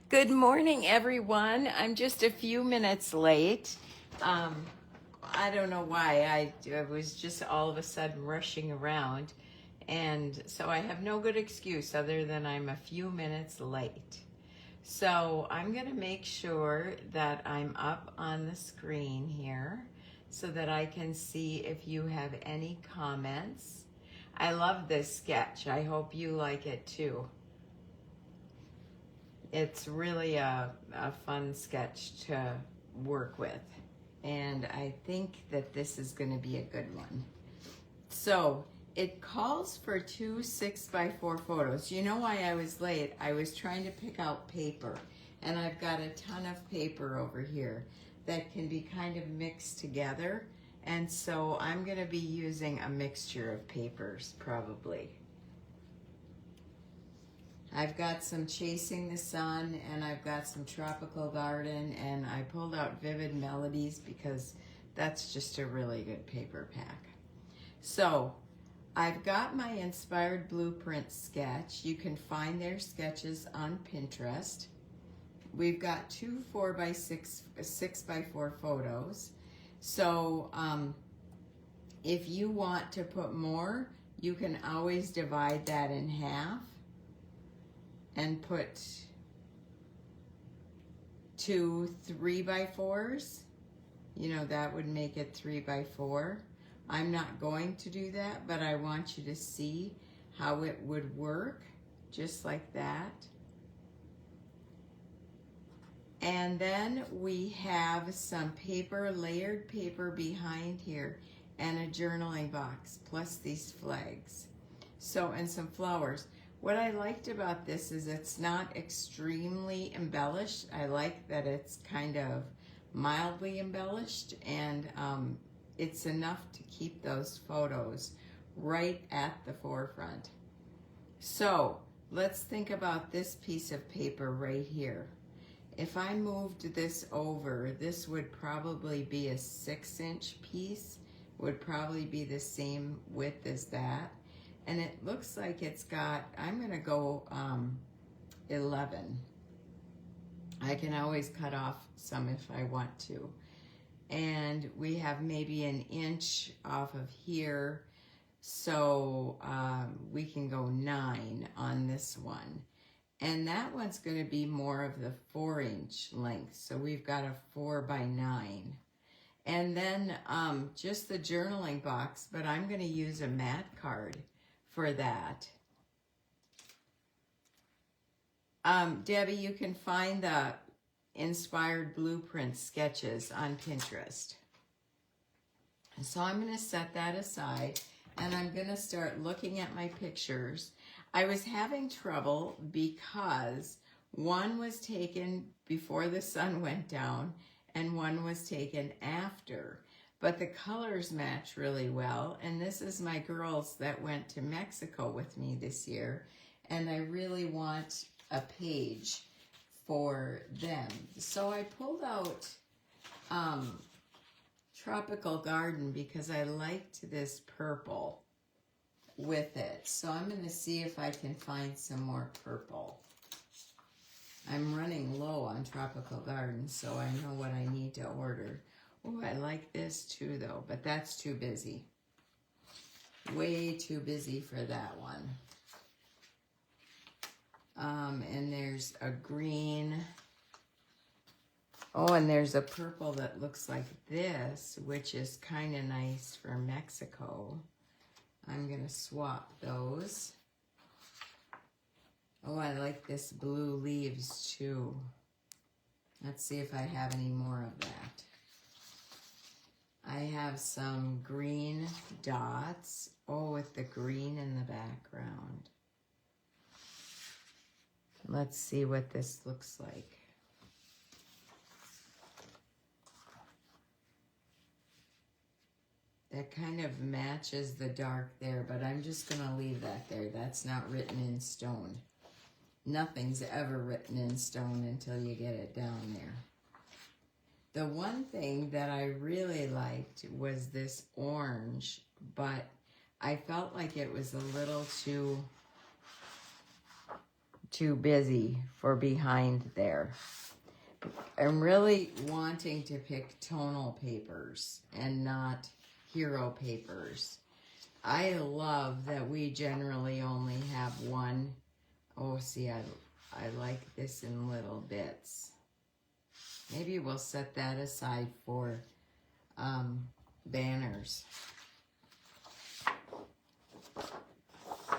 Good morning, everyone. I'm just a few minutes late. I don't know why. I was just all of a sudden rushing around. And so I have no good excuse other than I'm a few minutes late. So I'm going to make sure that I'm up on the screen here so that I can see if you have any comments. I love this sketch. I hope you like it too. It's really a fun sketch to work with. And I think that this is going to be a good one. So it calls for 2 6x4 photos. You know why I was late? I was trying to pick out paper. And I've got a ton of paper over here that can be kind of mixed together. And so I'm going to be using a mixture of papers probably. I've got some Chasing the Sun, and I've got some Tropical Garden, and I pulled out Vivid Melodies because that's just a really good paper pack. So I've got my inspired blueprint sketch. You can find their sketches on Pinterest. We've got 2 4x6, 6x4 photos. So if you want to put more, you can always divide that in half and put 2 3x4s. You know, that would make it 3x4. I'm not going to do that, but I want you to see how it would work, just like that. And then we have some paper, layered paper behind here, and a journaling box, plus these flags. So, and some flowers. What I liked about this is it's not extremely embellished. I like that it's kind of mildly embellished, and it's enough to keep those photos right at the forefront. So let's think about this piece of paper right here. If I moved this over, this would probably be a 6-inch piece, would probably be the same width as that. And it looks like it's got, I'm gonna go 11. I can always cut off some if I want to. And we have maybe 1 inch off of here, so we can go 9 on this one. And that one's gonna be more of the 4-inch length, so we've got a 4x9. And then just the journaling box, but I'm gonna use a mat card for that. Debbie, you can find the inspired blueprint sketches on Pinterest. So I'm going to set that aside, and I'm going to start looking at my pictures. I was having trouble because one was taken before the sun went down and one was taken after. But the colors match really well, and this is my girls that went to Mexico with me this year, and I really want a page for them. So I pulled out Tropical Garden because I liked this purple with it. So I'm going to see if I can find some more purple. I'm running low on Tropical Garden, so I know what I need to order. Oh, I like this too, though, but that's too busy. Way too busy for that one. And there's a green. Oh, and there's a purple that looks like this, which is kind of nice for Mexico. I'm going to swap those. Oh, I like this blue leaves too. Let's see if I have any more of that. I have some green dots. Oh, with the green in the background. Let's see what this looks like. That kind of matches the dark there, but I'm just going to leave that there. That's not written in stone. Nothing's ever written in stone until you get it down there. The one thing that I really liked was this orange, but I felt like it was a little too too busy for behind there. I'm really wanting to pick tonal papers and not hero papers. I love that we generally only have one. Oh, see, I like this in little bits. Maybe we'll set that aside for banners.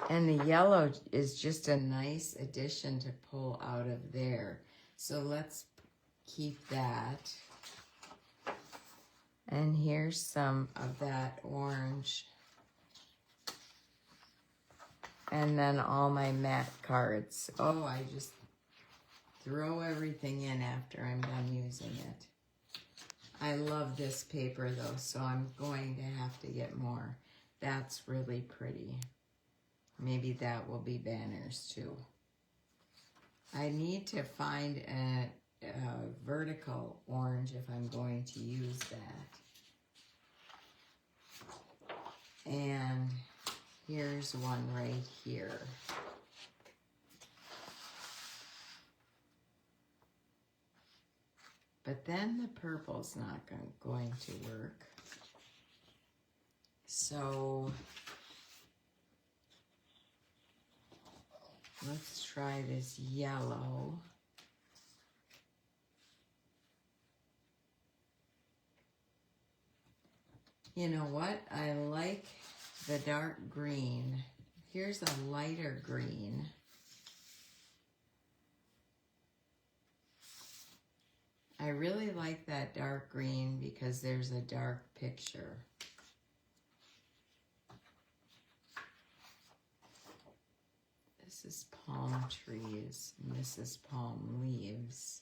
And the yellow is just a nice addition to pull out of there. So let's keep that. And here's some of that orange. And then all my matte cards. Oh, I just throw everything in after I'm done using it. I love this paper though, so I'm going to have to get more. That's really pretty. Maybe that will be banners too. I need to find a vertical orange if I'm going to use that. And here's one right here. But then the purple's not going to work. So let's try this yellow. You know what? I like the dark green. Here's a lighter green. I really like that dark green because there's a dark picture. This is palm trees, and this is palm leaves.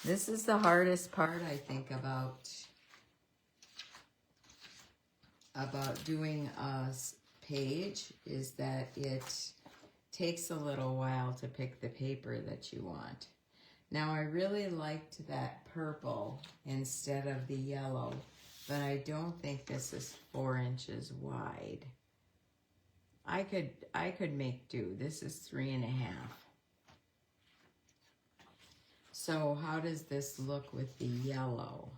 This is the hardest part, I think, about doing a page, is that it takes a little while to pick the paper that you want. Now, I really liked that purple instead of the yellow, but I don't think this is 4 inches wide. I could make do. This is 3.5. So how does this look with the yellow?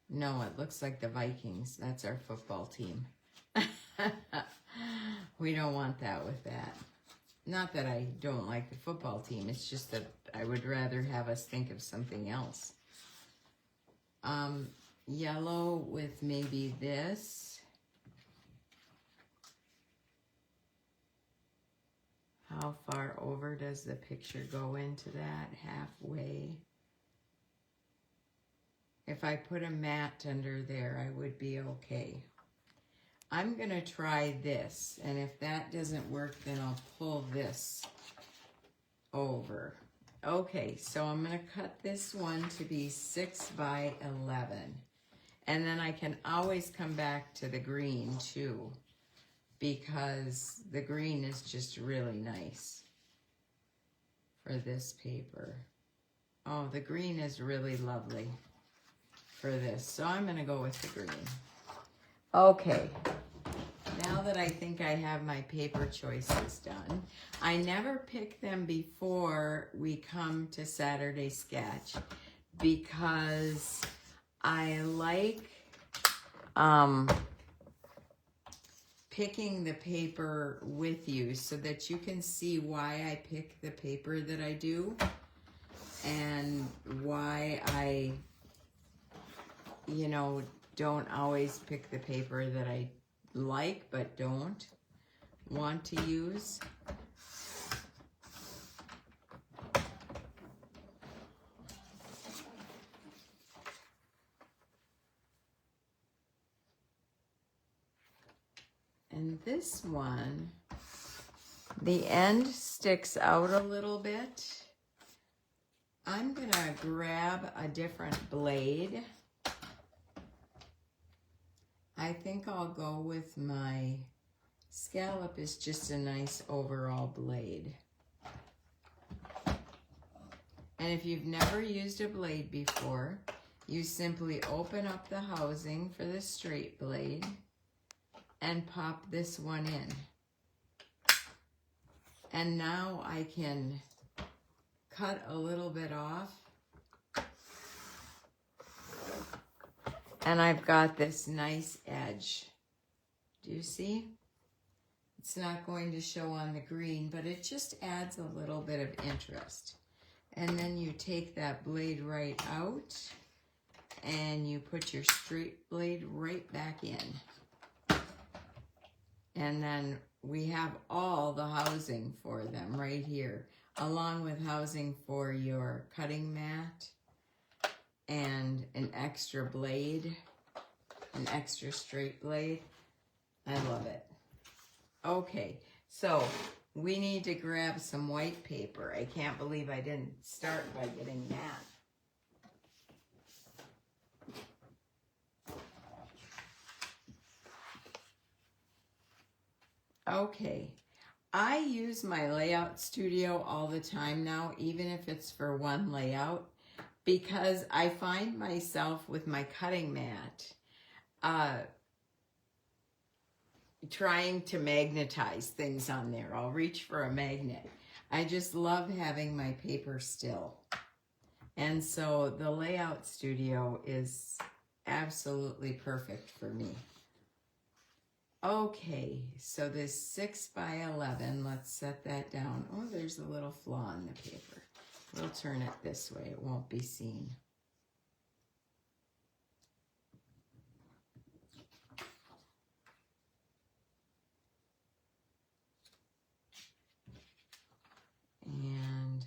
No, it looks like the Vikings. That's our football team. We don't want that with that. Not that I don't like the football team. It's just that I would rather have us think of something else. Yellow with maybe this. How far over does the picture go into that? Halfway. If I put a mat under there, I would be okay. I'm going to try this, and if that doesn't work, then I'll pull this over. Okay, so I'm going to cut this one to be 6 by 11. And then I can always come back to the green too, because the green is just really nice for this paper. Oh, the green is really lovely for this. So I'm going to go with the green. Okay, now that I think I have my paper choices done, I never pick them before we come to Saturday Sketch because I like picking the paper with you so that you can see why I pick the paper that I do and why I, you know, don't always pick the paper that I like but don't want to use. And this one, the end sticks out a little bit. I'm gonna grab a different blade. I think I'll go with my scallop is just a nice overall blade. And if you've never used a blade before, you simply open up the housing for the straight blade and pop this one in. And now I can cut a little bit off. And I've got this nice edge. Do you see? It's not going to show on the green, but it just adds a little bit of interest. And then you take that blade right out and you put your straight blade right back in. And then we have all the housing for them right here, along with housing for your cutting mat and an extra blade, an extra straight blade. I love it. Okay, so we need to grab some white paper. I can't believe I didn't start by getting that. Okay, I use my layout studio all the time now, even if it's for one layout, because I find myself with my cutting mat trying to magnetize things on there. I'll reach for a magnet. I just love having my paper still. And so the layout studio is absolutely perfect for me. Okay, so this 6 by 11, let's set that down. Oh, there's a little flaw in the paper. We'll turn it this way, it won't be seen. And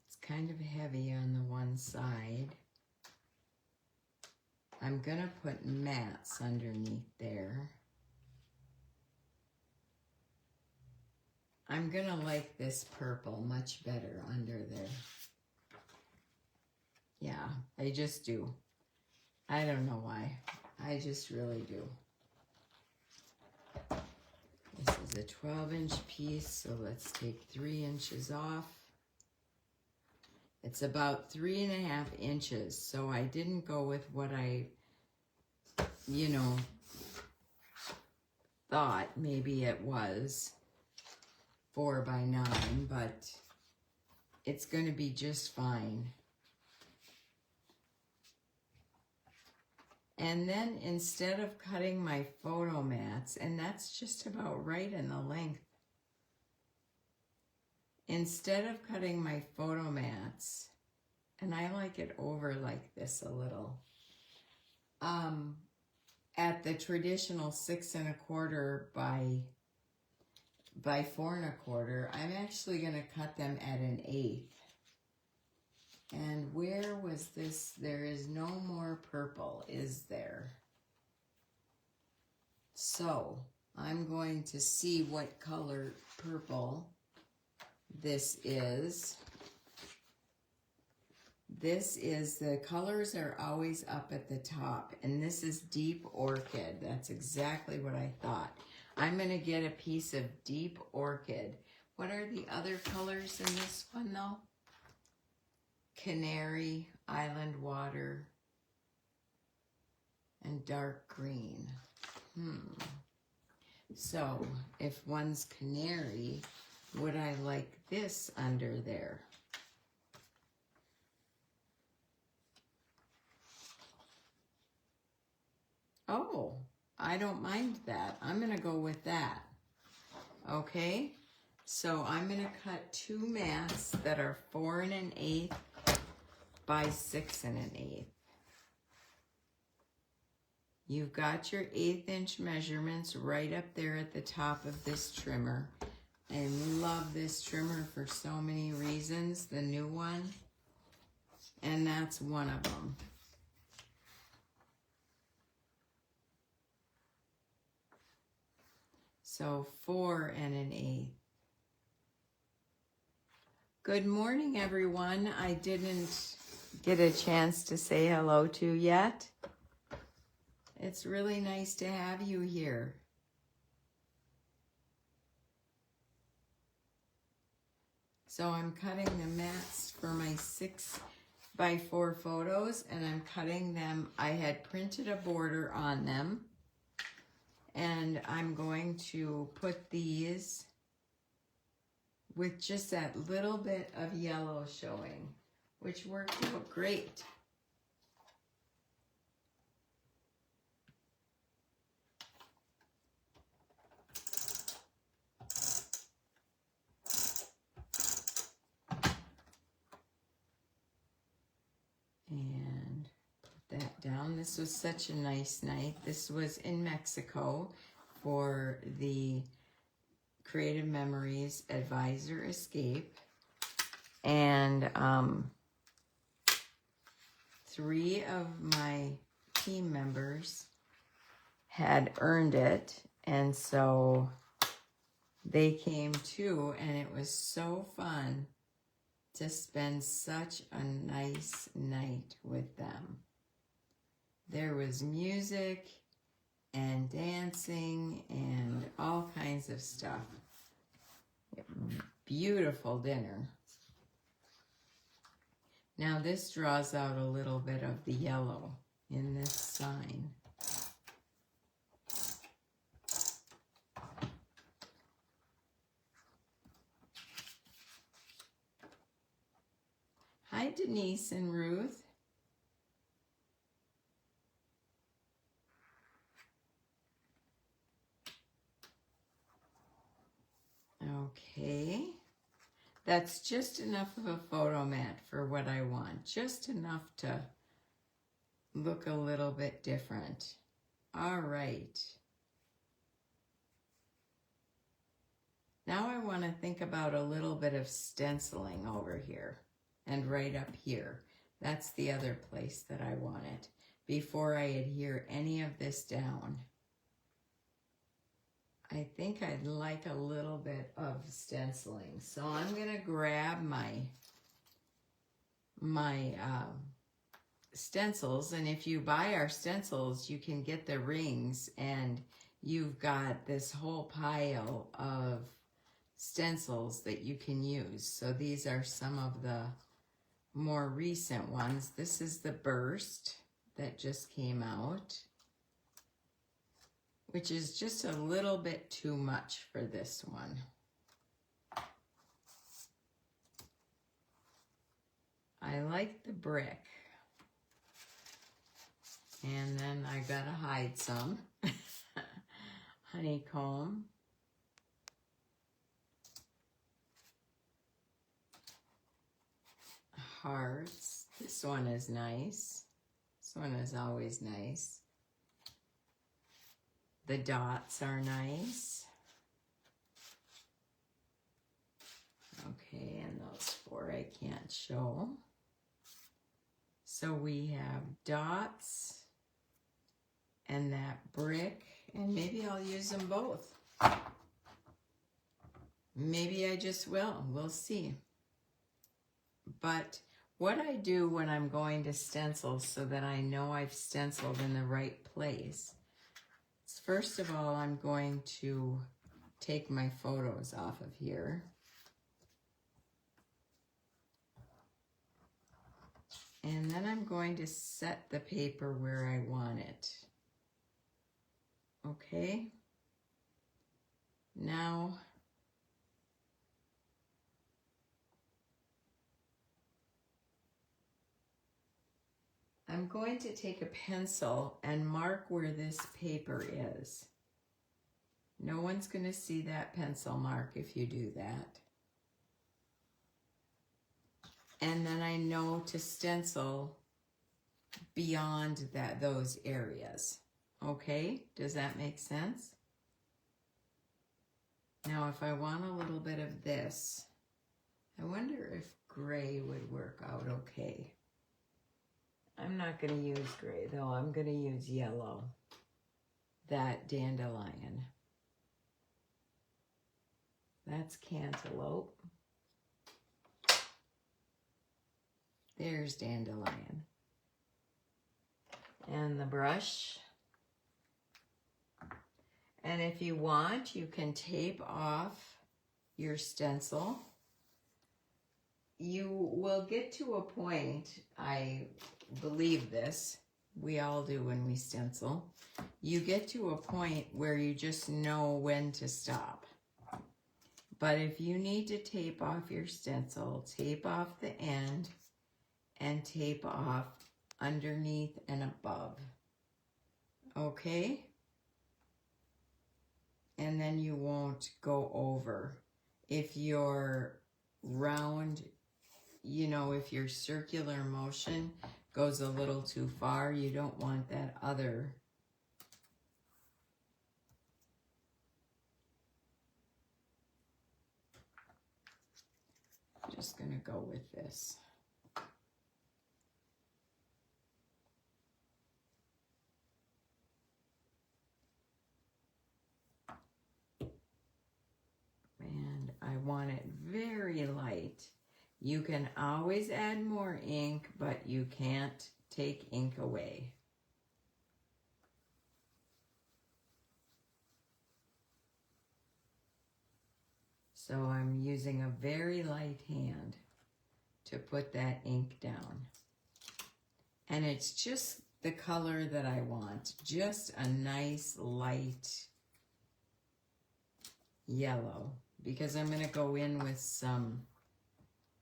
it's kind of heavy on the one side. I'm gonna put mats underneath there. I'm gonna like this purple much better under there. Yeah, I just do. I don't know why. I just really do. This is a 12-inch piece, so let's take 3 inches off. It's about 3.5 inches, so I didn't go with what I, thought maybe it was 4 by 9, but it's going to be just fine. And then instead of cutting my photo mats, and that's just about right in the length, instead of cutting my photo mats, and I like it over like this a little, at the traditional 6 1/4 by 4 1/4, I'm actually going to cut them at 1/8. And where was this? There is no more purple, is there? So I'm going to see what color purple this is. This is, the colors are always up at the top, and this is Deep Orchid. That's exactly what I thought. I'm going to get a piece of Deep Orchid. What are the other colors in this one, though? Canary, Island Water, and Dark Green. So, if one's Canary, would I like this under there? Oh, I don't mind that. I'm going to go with that. Okay, so I'm going to cut 2 mats that are 4 1/8 by 6 1/8. You've got your 1/8 inch measurements right up there at the top of this trimmer. I love this trimmer for so many reasons, the new one, and that's one of them. So 4 1/8. Good morning, everyone. I didn't get a chance to say hello to yet. It's really nice to have you here. So I'm cutting the mats for my 6 by 4 photos, and I'm cutting them. I had printed a border on them, and I'm going to put these with just that little bit of yellow showing, which worked out great. And put that down. This was such a nice night. This was in Mexico for the Creative Memories Advisor Escape. And 3 of my team members had earned it. And so they came too, and it was so fun to spend such a nice night with them. There was music and dancing and all kinds of stuff. Beautiful dinner. Now this draws out a little bit of the yellow in this sign. Hi, Denise and Ruth. Okay. That's just enough of a photo mat for what I want. Just enough to look a little bit different. All right. Now I want to think about a little bit of stenciling over here and right up here. That's the other place that I want it before I adhere any of this down. I think I'd like a little bit of stenciling. So I'm going to grab my stencils. And if you buy our stencils, you can get the rings and you've got this whole pile of stencils that you can use. So these are some of the more recent ones. This is the Burst that just came out, which is just a little bit too much for this one. I like the brick. And then I gotta hide some. Honeycomb. Hearts. This one is nice. This one is always nice. The dots are nice. Okay, and those 4 I can't show. So we have dots and that brick, and maybe I'll use them both. Maybe I just will. We'll see. But what I do when I'm going to stencil so that I know I've stenciled in the right place, first of all, I'm going to take my photos off of here. And then I'm going to set the paper where I want it. Okay? Now, I'm going to take a pencil and mark where this paper is. No one's going to see that pencil mark if you do that. And then I know to stencil beyond those areas. Okay? Does that make sense? Now, if I want a little bit of this, I wonder if gray would work out okay. I'm not going to use gray, though. I'm going to use yellow. That dandelion. That's cantaloupe. There's dandelion. And the brush. And if you want, you can tape off your stencil. You will get to a point, I believe this, we all do when we stencil, you get to a point where you just know when to stop. But if you need to tape off your stencil, tape off the end and tape off underneath and above. Okay? And then you won't go over. If your round, you know, if your circular motion goes a little too far, you don't want that other. I'm just gonna go with this. And I want it very light. You can always add more ink, but you can't take ink away. So I'm using a very light hand to put that ink down. And it's just the color that I want, just a nice light yellow, because I'm gonna go in with some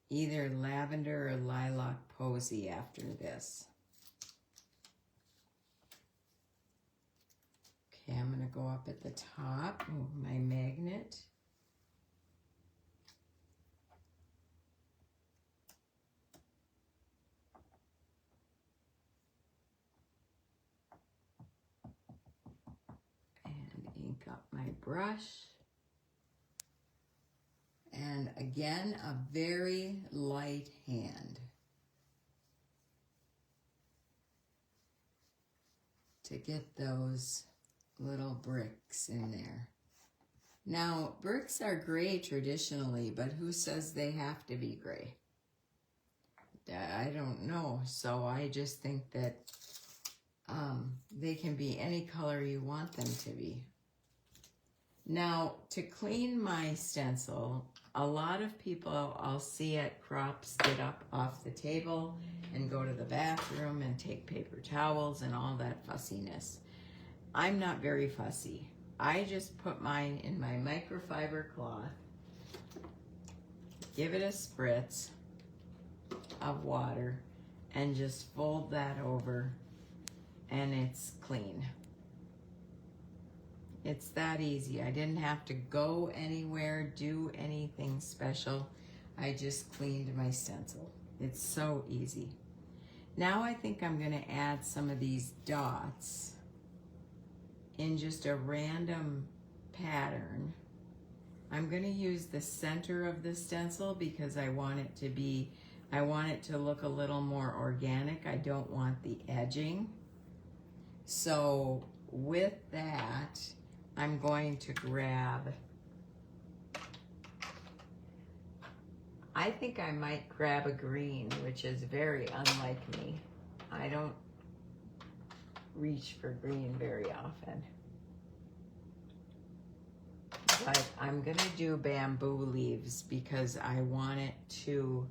either lavender or lilac posy after this. Okay, I'm gonna go up at the top with my magnet. And ink up my brush. And again, a very light hand to get those little bricks in there. Now, bricks are gray traditionally, but who says they have to be gray? I don't know. So I just think that they can be any color you want them to be. Now, to clean my stencil, a lot of people I'll see at crops get up off the table and go to the bathroom and take paper towels and all that fussiness. I'm not very fussy. I just put mine in my microfiber cloth, give it a spritz of water, and just fold that over, and it's clean. It's that easy. I didn't have to go anywhere, do anything special. I just cleaned my stencil. It's so easy. Now I think I'm gonna add some of these dots in just a random pattern. I'm gonna use the center of the stencil because I want it to look a little more organic. I don't want the edging. So with that, I'm going to grab, I think I might grab a green, which is very unlike me. I don't reach for green very often. But I'm gonna do bamboo leaves because I want it to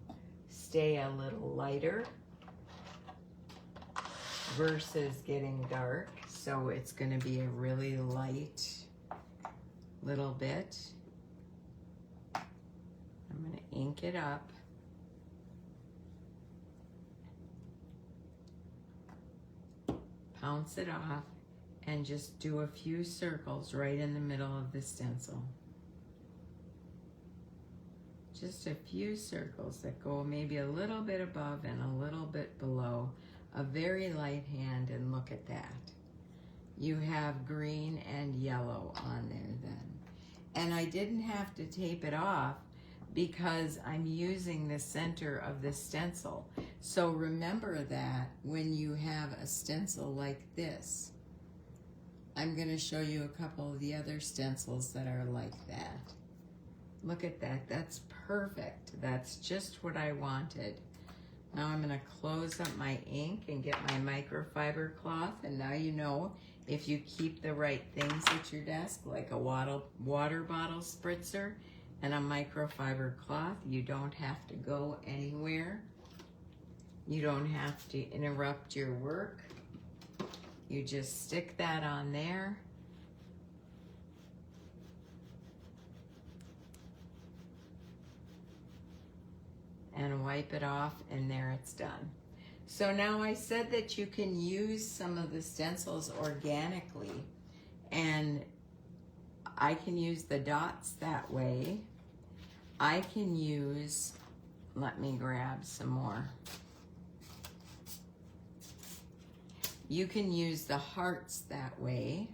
stay a little lighter versus getting dark. So it's gonna be a really light little bit. I'm gonna ink it up. Pounce it off and just do a few circles right in the middle of the stencil. Just a few circles that go maybe a little bit above and a little bit below. A very light hand, and look at that. You have green and yellow on there then. And I didn't have to tape it off because I'm using the center of the stencil. So remember that when you have a stencil like this. I'm gonna show you a couple of the other stencils that are like that. Look at that, that's perfect. That's just what I wanted. Now I'm gonna close up my ink and get my microfiber cloth, and now you know if you keep the right things at your desk, like a water bottle spritzer and a microfiber cloth, you don't have to go anywhere. You don't have to interrupt your work. You just stick that on there. and wipe it off, and there it's done. So now I said that you can use some of the stencils organically, and I can use the dots that way. I can use, let me grab some more. You can use the hearts that way.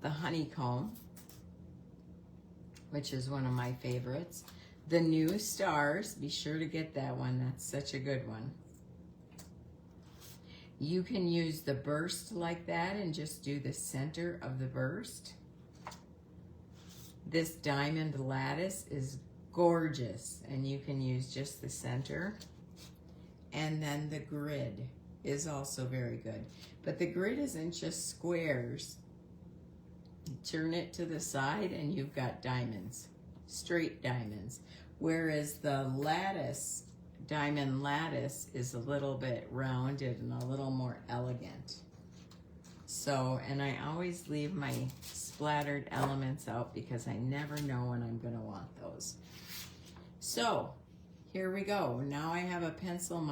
The honeycomb, which is one of my favorites. The new stars, be sure to get that one. That's such a good one. You can use the burst like that and just do the center of the burst. This diamond lattice is gorgeous, and you can use just the center. And then the grid is also very good. But the grid isn't just squares. Turn it to the side and you've got diamonds, straight diamonds. Whereas the lattice, diamond lattice, is a little bit rounded and a little more elegant. So, and I always leave my splattered elements out because I never know when I'm gonna want those. So, here we go. Now I have a pencil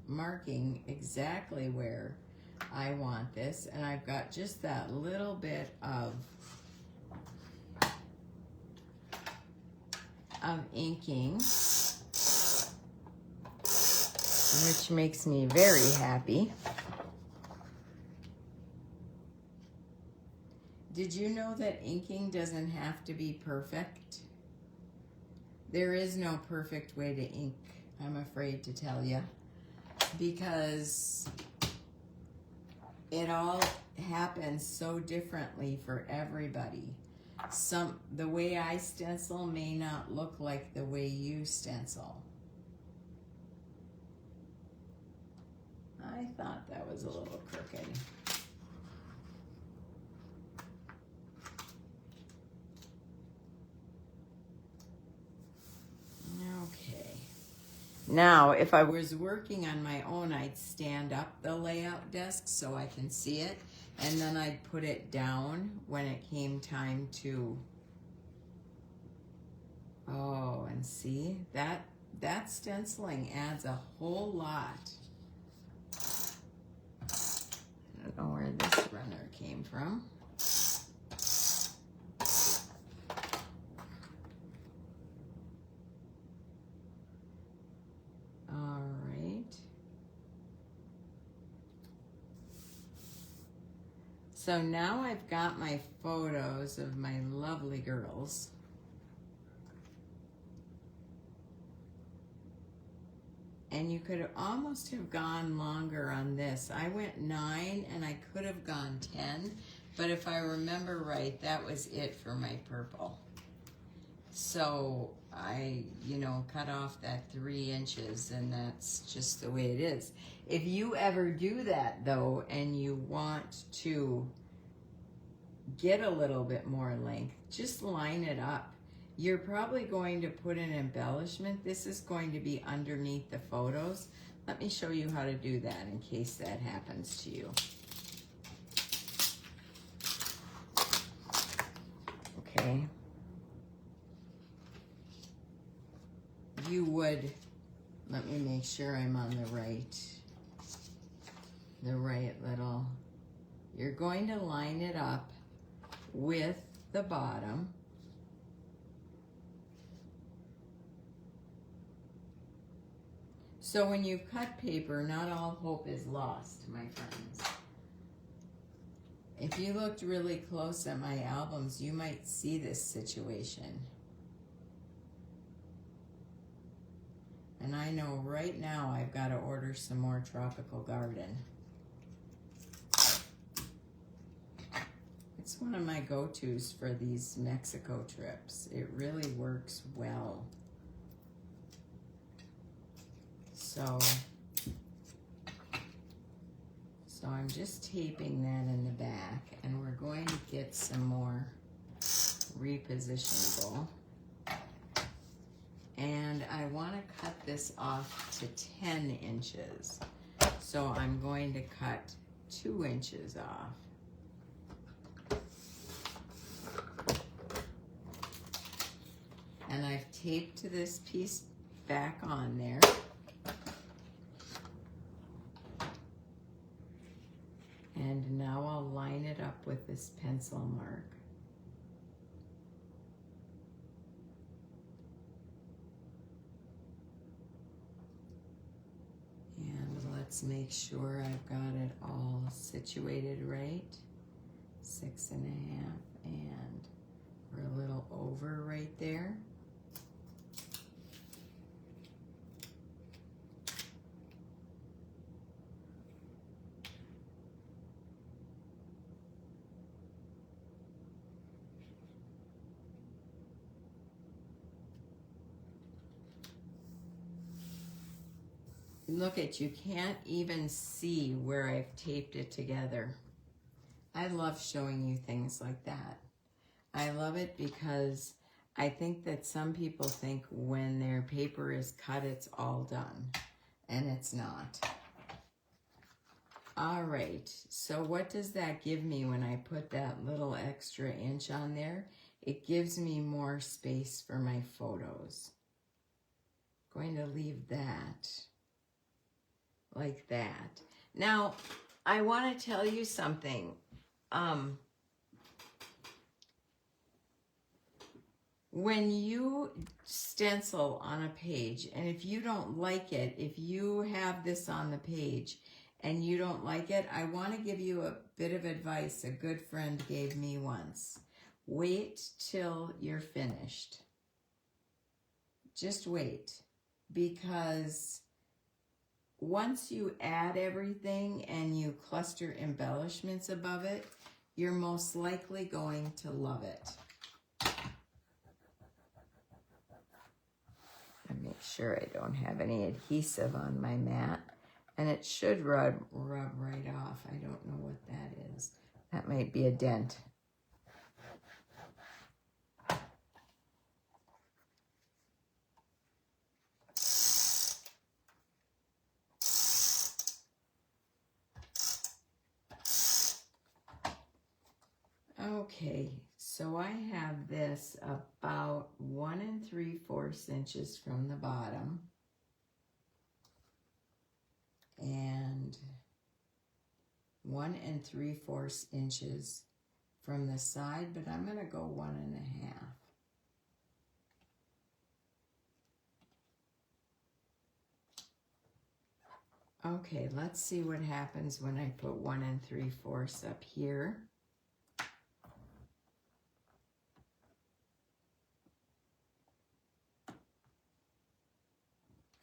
marking exactly where I want this, and I've got just that little bit of inking, which makes me very happy. Did you know that inking doesn't have to be perfect? There is no perfect way to ink, I'm afraid to tell you, because it all happens so differently for everybody. The way I stencil may not look like the way you stencil. I thought that was a little crooked. Okay. Now, if I was working on my own, I'd stand up the layout desk so I can see it, and then I'd put it down when it came time to, oh, and see, that stenciling adds a whole lot. I don't know where this runner came from. All right. So now I've got my photos of my lovely girls. And you could almost have gone longer on this. I went 9 and I could have gone 10, but if I remember right, that was it for my purple. So I, cut off that 3 inches, and that's just the way it is. If you ever do that though, and you want to get a little bit more length, just line it up. You're probably going to put an embellishment. This is going to be underneath the photos. Let me show you how to do that in case that happens to you. Okay. You would, let me make sure I'm on the right little, you're going to line it up with the bottom. So when you cut paper, not all hope is lost, my friends. If you looked really close at my albums, you might see this situation. And I know right now I've got to order some more Tropical Garden. It's one of my go-tos for these Mexico trips. It really works well. So I'm just taping that in the back, and we're going to get some more repositionable. And I want to cut this off to 10 inches. So I'm going to cut 2 inches off. taped this piece back on there. And now I'll line it up with this pencil mark. And let's make sure I've got it all situated right. 6.5, and we're a little over right there. Look at, you can't even see where I've taped it together. I love showing you things like that. I love it because I think that some people think when their paper is cut, it's all done, and it's not. All right, so what does that give me when I put that little extra inch on there? It gives me more space for my photos. Going to leave that like that. Now, I want to tell you something. When you stencil on a page, and if you don't like it, if you have this on the page and you don't like it, I want to give you a bit of advice a good friend gave me once. Wait till you're finished. Just wait, because once you add everything and you cluster embellishments above it, you're most likely going to love it. And make sure I don't have any adhesive on my mat. And it should rub right off. I don't know what that is. That might be a dent. Okay, so I have this about 1 3/4 inches from the bottom and 1 3/4 inches from the side, but I'm going to go 1.5. Okay, let's see what happens when I put 1 3/4 up here.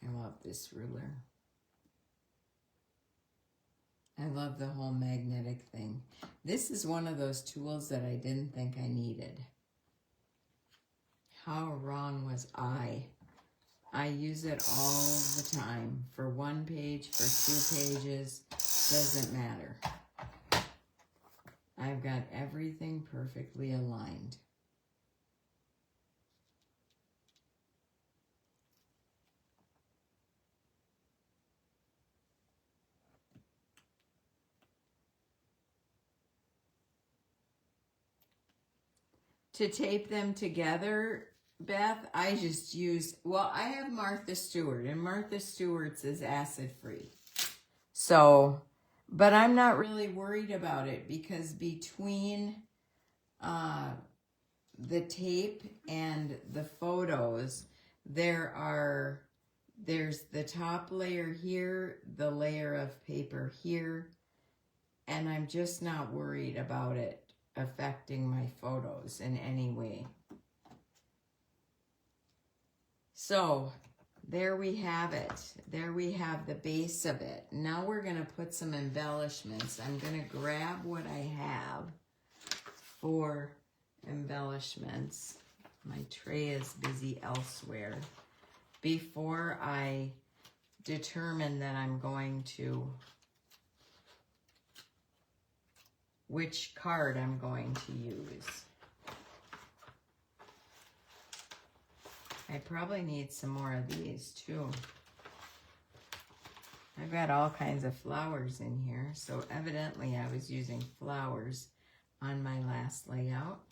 I love this ruler. I love the whole magnetic thing. This is one of those tools that I didn't think I needed. How wrong was I? I use it all the time. For 1 page, for 2 pages, doesn't matter. I've got everything perfectly aligned. To tape them together, Beth, I just use, well, I have Martha Stewart, and Martha Stewart's is acid-free. So, but I'm not really worried about it because between the tape and the photos, there's the top layer here, the layer of paper here, and I'm just not worried about it affecting my photos in any way. So there we have it. There we have the base of it. Now we're going to put some embellishments. I'm going to grab what I have for embellishments. My tray is busy elsewhere. Before I determine that I'm going to, which card I'm going to use. I probably need some more of these too. I've got all kinds of flowers in here, so evidently I was using flowers on my last layout.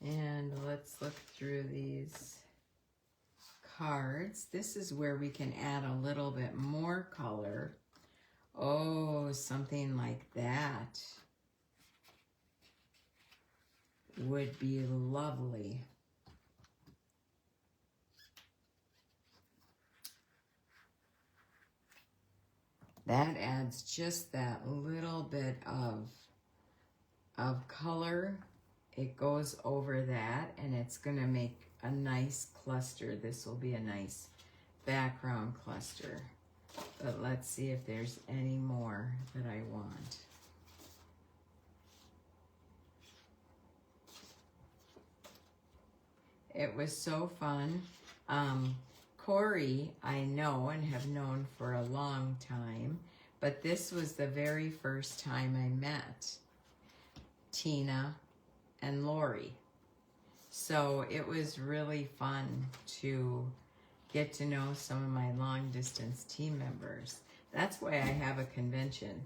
and let's look through these cards. This is where we can add a little bit more color. Oh, something like that would be lovely. That adds just that little bit of color. It goes over that, and it's going to make a nice cluster. This will be a nice background cluster. But let's see if there's any more that I want. It was so fun. Corey, I know and have known for a long time, but this was the very first time I met Tina and Lori. So it was really fun to get to know some of my long distance team members. That's why I have a convention,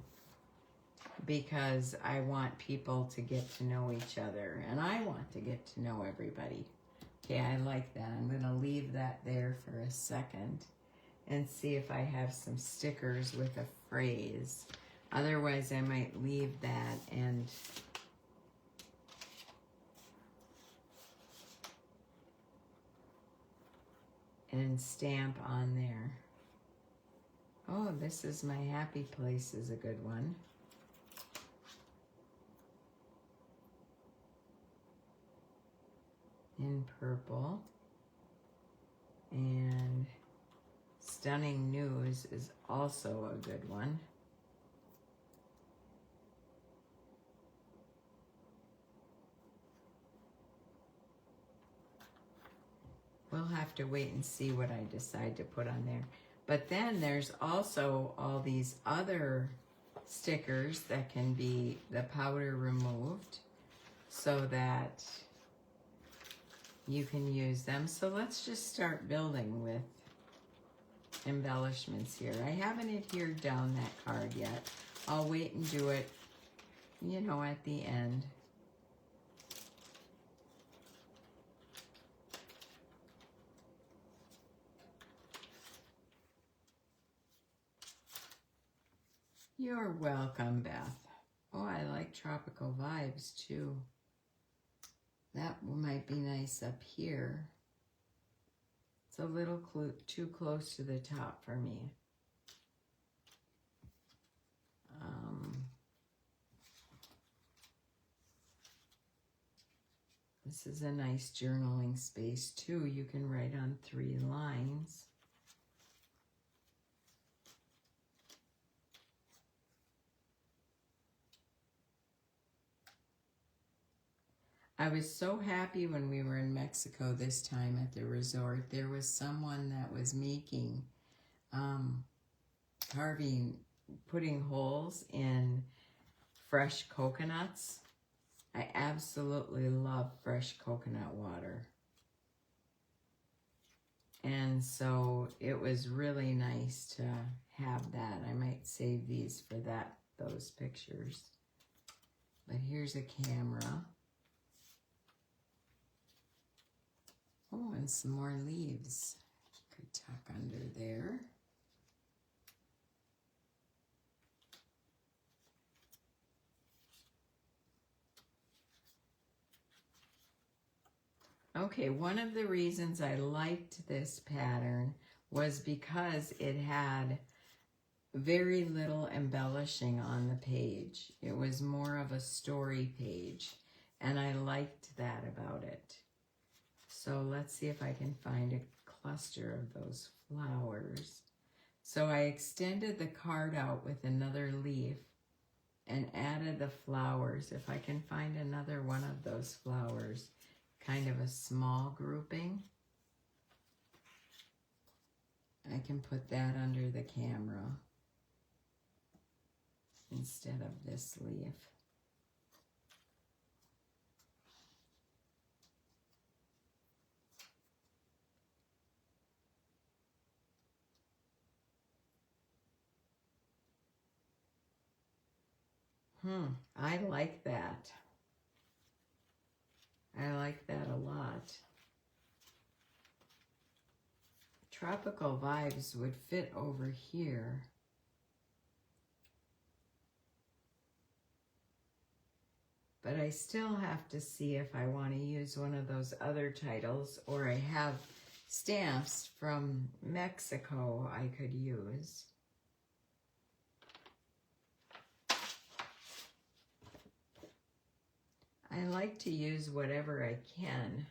because I want people to get to know each other, and I want to get to know everybody. Okay, I like that. I'm going to leave that there for a second and see if I have some stickers with a phrase. Otherwise, I might leave that and stamp on there. Oh, this is my happy place is a good one. In purple. And Stunning News is also a good one. We'll have to wait and see what I decide to put on there. But then there's also all these other stickers that can be the powder removed so that you can use them. So let's just start building with embellishments here. I haven't adhered down that card yet. I'll wait and do it, you know, at the end. You're welcome, Beth. Oh, I like tropical vibes too. That might be nice up here. It's a little too close to the top for me. This is a nice journaling space too. You can write on 3 lines. I was so happy when we were in Mexico this time at the resort. There was someone that was making, putting holes in fresh coconuts. I absolutely love fresh coconut water. And so it was really nice to have that. I might save these for those pictures. But here's a camera. Oh, and some more leaves. Could tuck under there. Okay, one of the reasons I liked this pattern was because it had very little embellishing on the page. It was more of a story page, and I liked that about it. So let's see if I can find a cluster of those flowers. So I extended the card out with another leaf and added the flowers. If I can find another one of those flowers, kind of a small grouping, I can put that under the camera instead of this leaf. I like that. I like that a lot. Tropical Vibes would fit over here. But I still have to see if I want to use one of those other titles, or I have stamps from Mexico I could use. I like to use whatever I can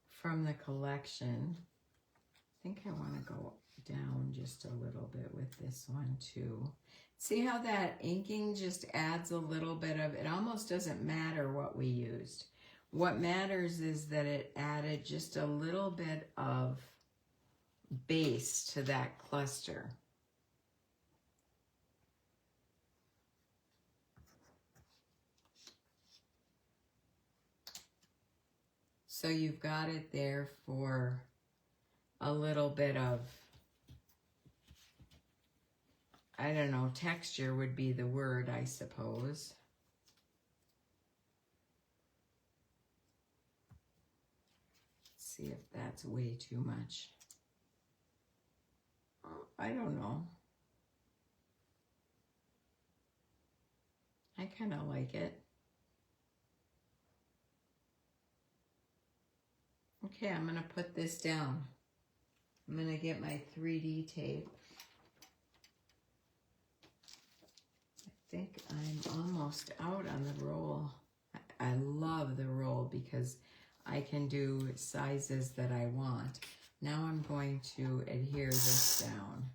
from the collection. I think I want to go down just a little bit with this one too. See how that inking just adds a little bit of, it almost doesn't matter what we used. What matters is that it added just a little bit of base to that cluster. So you've got it there for a little bit of, I don't know, texture would be the word, I suppose. Let's see if that's way too much. I don't know. I kind of like it. Okay, I'm going to put this down. I'm going to get my 3D tape. I think I'm almost out on the roll. I love the roll because I can do sizes that I want. Now I'm going to adhere this down.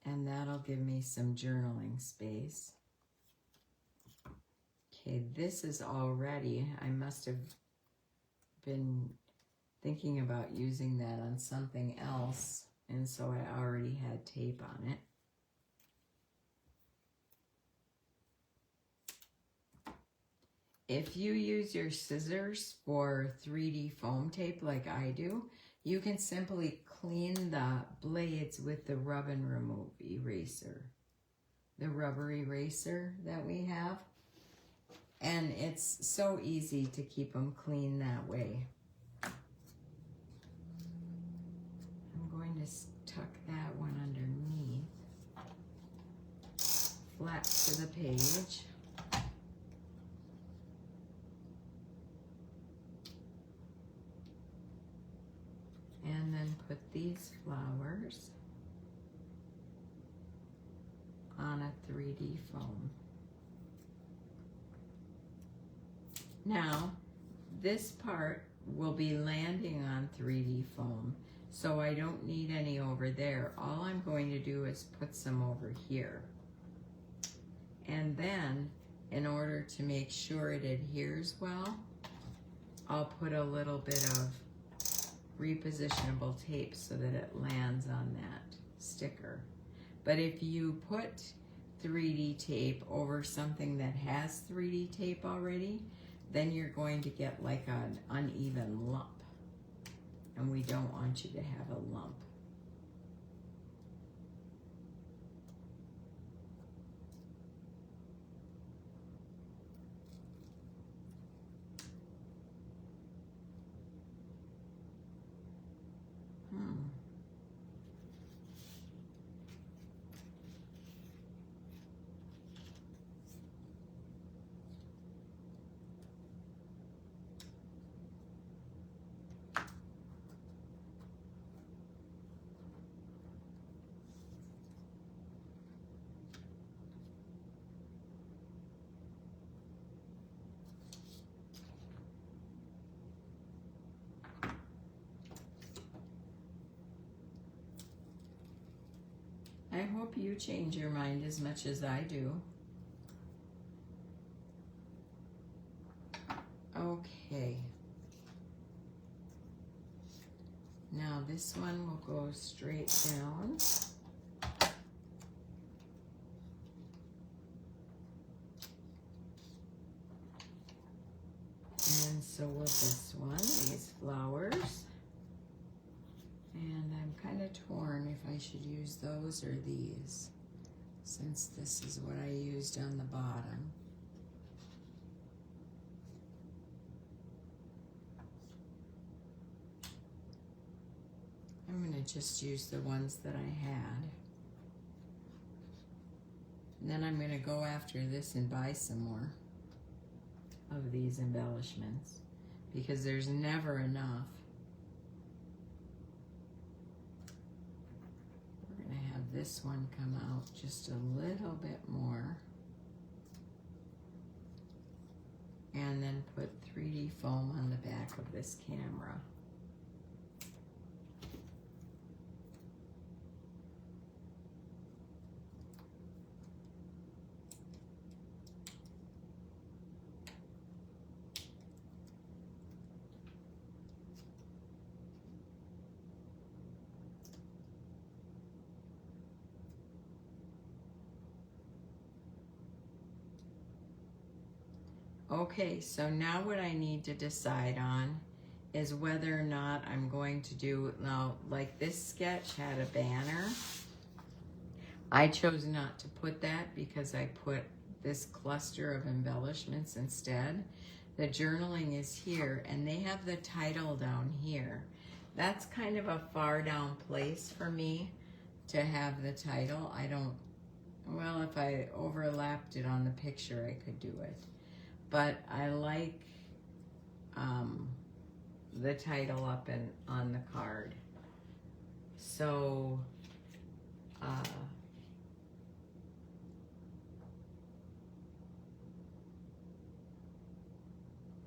And that'll give me some journaling space. Okay, this is all ready. I must have been thinking about using that on something else, and so I already had tape on it. If you use your scissors for 3D foam tape like I do, you can simply clean the blades with the rub and remove eraser, the rubber eraser that we have. And it's so easy to keep them clean that way. I'm going to tuck that one underneath, flat to the page. And then put these flowers on a 3D foam. Now, this part will be landing on 3D foam, so I don't need any over there. All I'm going to do is put some over here. And then, in order to make sure it adheres well, I'll put a little bit of repositionable tape so that it lands on that sticker. But if you put 3D tape over something that has 3D tape already, then you're going to get like an uneven lump. And we don't want you to have a lump. I hope you change your mind as much as I do. Okay. Now this one will go straight down. And so will this one, these flowers. And I'm kind of torn if I should use those or these, since this is what I used on the bottom. I'm going to just use the ones that I had. And then I'm going to go after this and buy some more of these embellishments, because there's never enough. We're going to have this one come out just a little bit more. And then put 3D foam on the back of this camera. Okay, so now what I need to decide on is whether or not I'm going to do, now like this sketch had a banner. I chose not to put that because I put this cluster of embellishments instead. The journaling is here and they have the title down here. That's kind of a far down place for me to have the title. I don't, well, if I overlapped it on the picture, I could do it. But I like the title up and on the card. So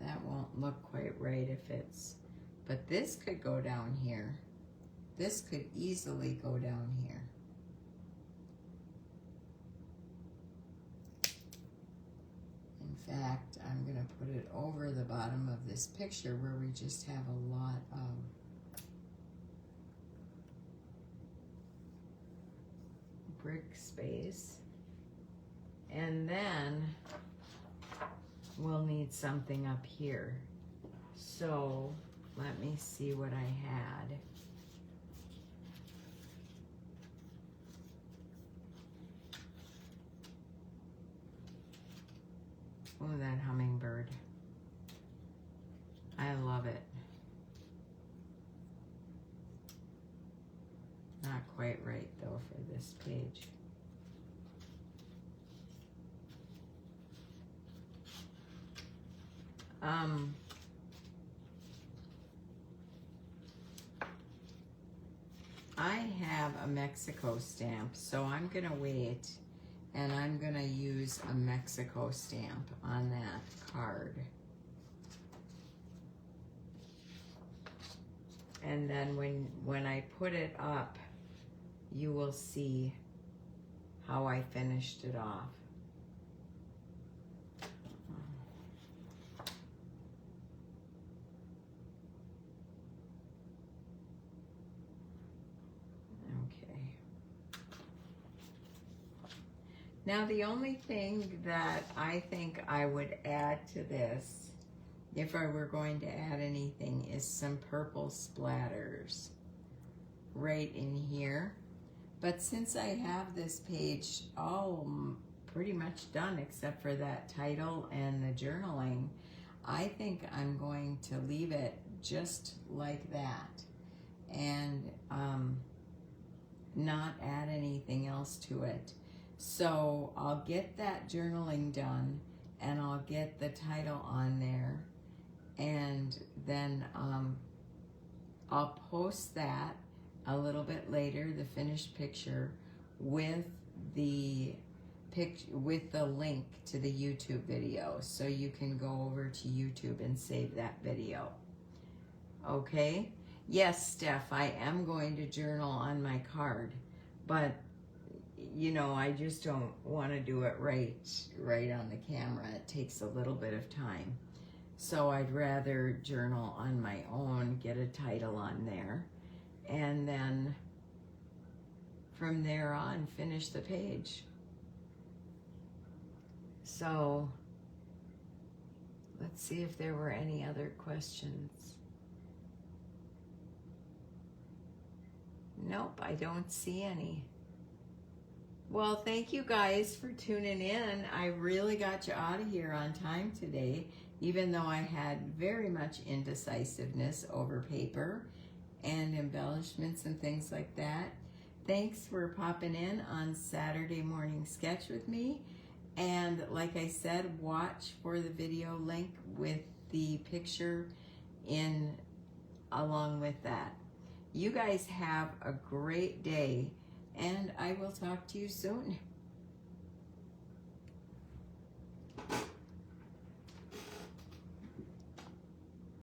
that won't look quite right if it's, but this could go down here. This could easily go down here. In fact, I'm going to put it over the bottom of this picture where we just have a lot of brick space. And then we'll need something up here. So let me see what I had. Oh, that hummingbird. I love it. Not quite right though for this page. I have a Mexico stamp, so I'm gonna wait and I'm gonna use a Mexico stamp on that card. And then when I put it up, you will see how I finished it off. Now the only thing that I think I would add to this, if I were going to add anything, is some purple splatters right in here. But since I have this page all pretty much done except for that title and the journaling, I think I'm going to leave it just like that and not add anything else to it. So I'll get that journaling done and I'll get the title on there, and then I'll post that a little bit later, the finished picture, with the link to the YouTube video, so you can go over to YouTube and save that video. Okay? Yes, Steph, I am going to journal on my card, but you know, I just don't want to do it right on the camera. It takes a little bit of time. So I'd rather journal on my own, get a title on there, and then from there on, finish the page. So Let's see if there were any other questions. Nope, I don't see any. Well, thank you guys for tuning in. I really got you out of here on time today, even though I had very much indecisiveness over paper and embellishments and things like that. Thanks for popping in on Saturday Morning Sketch with me. And like I said, watch for the video link with the picture in along with that. You guys have a great day, and I will talk to you soon.